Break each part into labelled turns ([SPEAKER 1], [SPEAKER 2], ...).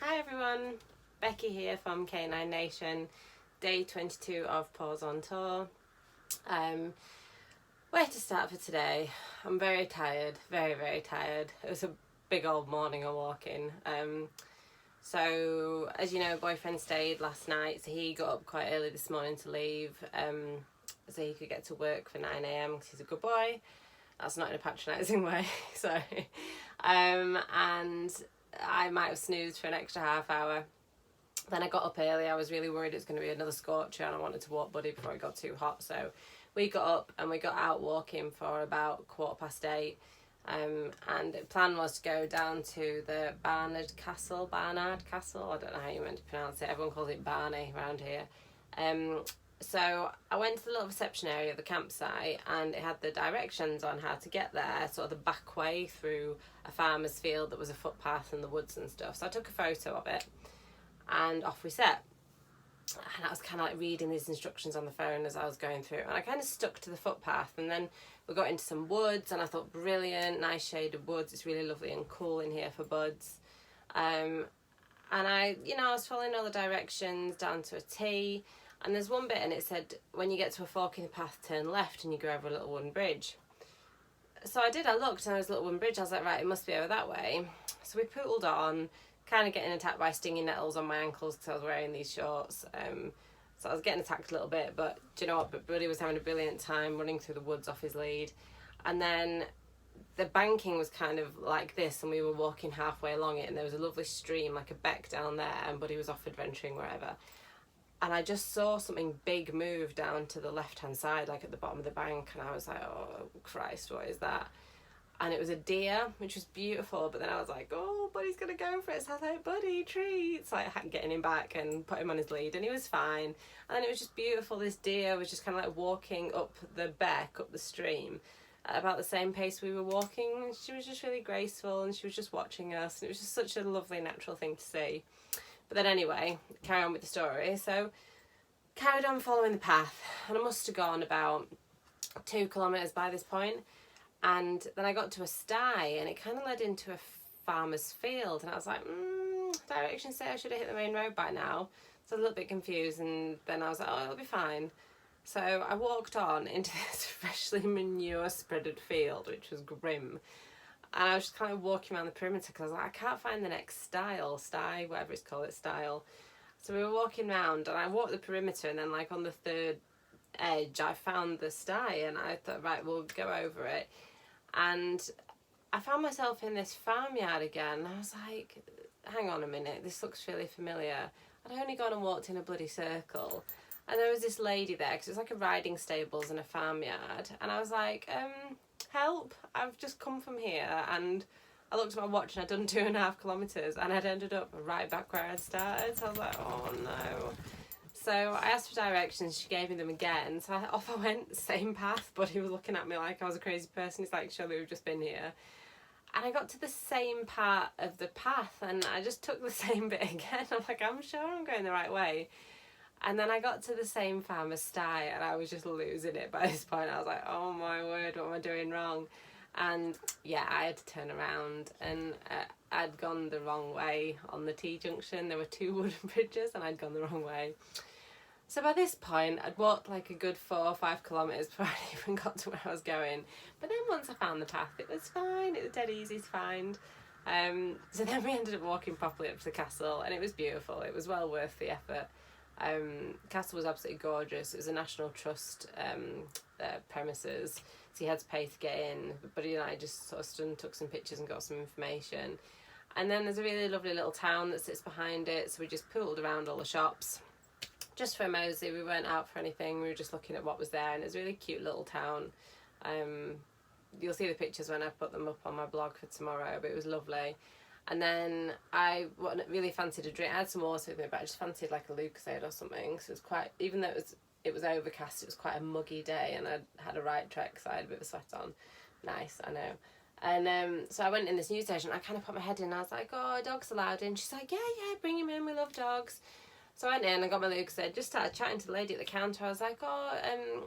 [SPEAKER 1] Hi everyone, Becky here from K9 Nation, day 22 of Paws on Tour. Where to start for today? I'm very tired, very tired. It was a big old morning of walking. So as you know, boyfriend stayed last night, so he got up quite early this morning to leave, so he could get to work for 9 a.m. because he's a good boy. That's not in a patronising way, sorry. And I might have snoozed for an extra half hour. Then I got up early. I was really worried it was going to be another scorcher and I wanted to walk Buddy before it got too hot. So we got up and we got out walking for about 8:15. And the plan was to go down to the Barnard Castle. I don't know how you meant to pronounce it. Everyone calls it Barney around here. So I went to the little reception area of the campsite and it had the directions on how to get there, sort of the back way through a farmer's field that was a footpath in the woods and stuff. So I took a photo of it and off we set. And I was kind of like reading these instructions on the phone as I was going through, and I kind of stuck to the footpath, and then we got into some woods and I thought, brilliant, nice shaded woods, it's really lovely and cool in here for buds. And I was following all the directions down to a T. And there's one bit and it said, when you get to a fork in the path, turn left and you go over a little wooden bridge. So I looked and there was a little wooden bridge. I was like, right, it must be over that way. So we poodled on, kind of getting attacked by stinging nettles on my ankles because I was wearing these shorts. So I was getting attacked a little bit, but do you know what? But Buddy was having a brilliant time running through the woods off his lead. And then the banking was kind of like this and we were walking halfway along it and there was a lovely stream, like a beck down there, and Buddy was off adventuring wherever. And I just saw something big move down to the left-hand side, like at the bottom of the bank. And I was like, oh, Christ, what is that? And it was a deer, which was beautiful. But then I was like, oh, Buddy's going to go for it. So I was like, Buddy, treats. Like getting him back and put him on his lead. And he was fine. And then it was just beautiful. This deer was just kind of like walking up the beck, up the stream, at about the same pace we were walking. She was just really graceful and she was just watching us. And it was just such a lovely, natural thing to see. But then anyway, carry on with the story. So carried on following the path and I must have gone about 2 kilometres by this point. And then I got to a sty and it kind of led into a farmer's field. And I was like, directions say I should have hit the main road by now. So I was a little bit confused, and then I was like, oh, it'll be fine. So I walked on into this freshly manure spreaded field, which was grim. And I was just kind of walking around the perimeter because I was like, I can't find the next sty, whatever it's called, stile. So we were walking around and I walked the perimeter, and then like on the third edge I found the sty and I thought, right, we'll go over it. And I found myself in this farmyard again. I was like, hang on a minute, this looks really familiar. I'd only gone and walked in a bloody circle. And there was this lady there, because it was like a riding stables and a farmyard. And I was like, help, I've just come from here. And I looked at my watch and I'd done 2.5 kilometres and I'd ended up right back where I'd started. So I was like, oh no. So I asked for directions, she gave me them again. So off I went, same path, but he was looking at me like I was a crazy person. He's like, surely we've just been here. And I got to the same part of the path and I just took the same bit again. I'm like, I'm sure I'm going the right way. And then I got to the same farmer's sty and I was just losing it by this point. I was like, oh my word, what am I doing wrong? And yeah, I had to turn around and I'd gone the wrong way on the T-junction. There were 2 wooden bridges and I'd gone the wrong way. So by this point, I'd walked like a good 4 or 5 kilometres before I even got to where I was going. But then once I found the path, it was fine. It was dead easy to find. So then we ended up walking properly up to the castle and it was beautiful. It was well worth the effort. Castle was absolutely gorgeous. It was a National Trust premises, so you had to pay to get in. But Buddy and I just sort of stood and took some pictures and got some information. And then there's a really lovely little town that sits behind it, so we just pooled around all the shops just for a mosey. We weren't out for anything, we were just looking at what was there, and it's a really cute little town. You'll see the pictures when I put them up on my blog for tomorrow, but it was lovely. And then I really fancied a drink. I had some water with me, but I just fancied like a Lucozade or something. So it was quite, even though it was overcast, it was quite a muggy day, and I had a right trek, so I had a bit of a sweat on. Nice, I know. And so I went in this news station. I kind of put my head in. And I was like, "Oh, dogs allowed in?" She's like, "Yeah, bring him in. We love dogs." So I went in. I got my Lucozade. Just started chatting to the lady at the counter. I was like, "Oh,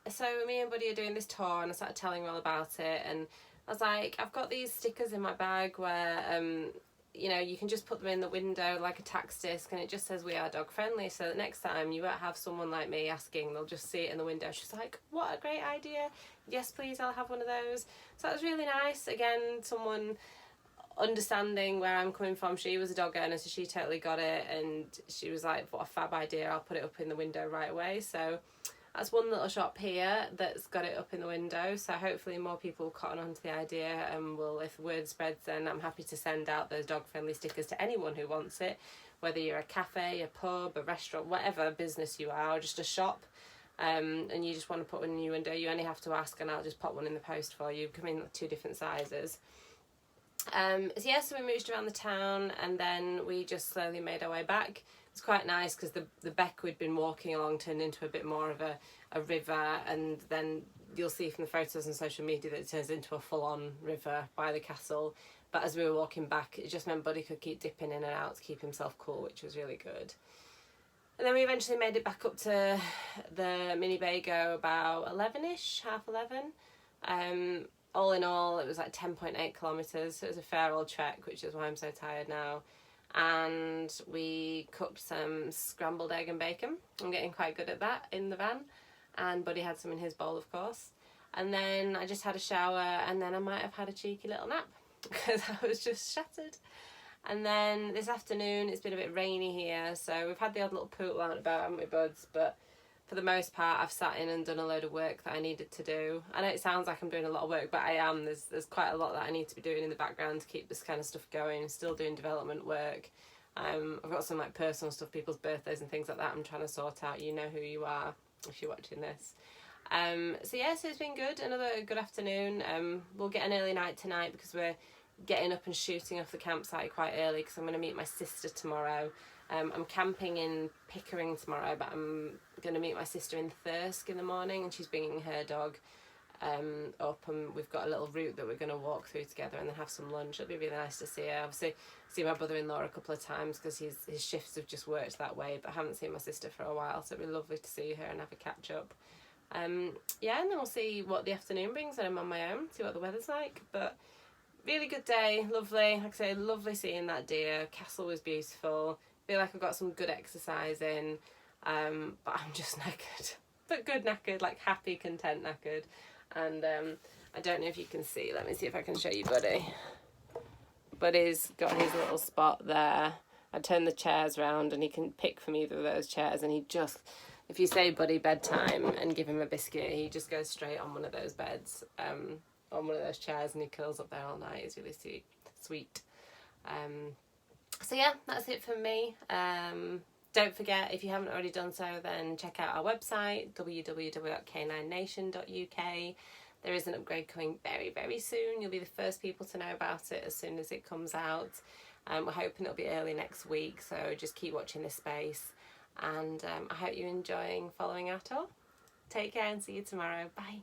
[SPEAKER 1] so me and Buddy are doing this tour," and I started telling her all about it. And I was like, I've got these stickers in my bag where you know, you can just put them in the window like a tax disc, and it just says we are dog friendly, so that next time you won't have someone like me asking, they'll just see it in the window. She's like, what a great idea, yes please, I'll have one of those. So that was really nice. Again, someone understanding where I'm coming from. She was a dog owner, so she totally got it, and she was like, what a fab idea, I'll put it up in the window right away. So that's one little shop here that's got it up in the window, so hopefully more people will cotton on to the idea, and will, if word spreads, then I'm happy to send out those dog friendly stickers to anyone who wants it, whether you're a cafe, a pub, a restaurant, whatever business you are, or just a shop, and you just want to put one in your window. You only have to ask and I'll just pop one in the post for you. Come in 2 different sizes. So we moved around the town, and then we just slowly made our way back. It's quite nice because the beck we'd been walking along turned into a bit more of a river, and then you'll see from the photos on social media that it turns into a full-on river by the castle. But as we were walking back, it just meant Buddy could keep dipping in and out to keep himself cool, which was really good. And then we eventually made it back up to the mini Bago about 11ish, half 11. All in all, it was like 10.8 kilometres, so it was a fair old trek, which is why I'm so tired now. And we cooked some scrambled egg and bacon. I'm getting quite good at that in the van. And Buddy had some in his bowl, of course. And then I just had a shower, and then I might have had a cheeky little nap because I was just shattered. And then this afternoon, it's been a bit rainy here, so we've had the odd little poodle out and about, haven't we, buds? But for the most part, I've sat in and done a load of work that I needed to do. I know it sounds like I'm doing a lot of work, but I am. There's quite a lot that I need to be doing in the background to keep this kind of stuff going. I'm still doing development work. I've got some like personal stuff, people's birthdays and things like that I'm trying to sort out. You know who you are if you're watching this. So it's been good. Another good afternoon. We'll get an early night tonight because we're getting up and shooting off the campsite quite early because I'm going to meet my sister tomorrow. I'm camping in Pickering tomorrow, but I'm going to meet my sister in Thirsk in the morning, and she's bringing her dog up, and we've got a little route that we're going to walk through together and then have some lunch. It'll be really nice to see her. Obviously, see my brother-in-law a couple of times because his shifts have just worked that way, but I haven't seen my sister for a while, so it'll be lovely to see her and have a catch-up. And then we'll see what the afternoon brings when I'm on my own, see what the weather's like, but really good day, lovely. Like I say, lovely seeing that deer. Castle was beautiful. Feel like I've got some good exercise in, but I'm just knackered. But good knackered, like happy, content knackered. And I don't know if you can see. Let me see if I can show you Buddy. Buddy's got his little spot there. I turn the chairs around and he can pick from either of those chairs, and he just, if you say Buddy bedtime and give him a biscuit, he just goes straight on one of those beds, on one of those chairs, and he curls up there all night. It's really sweet. So yeah, that's it for me. Don't forget, if you haven't already done so, then check out our website, www.k9nation.uk. There is an upgrade coming very, very soon. You'll be the first people to know about it as soon as it comes out. We're hoping it'll be early next week, so just keep watching this space. And I hope you're enjoying following our tour. Take care and see you tomorrow. Bye.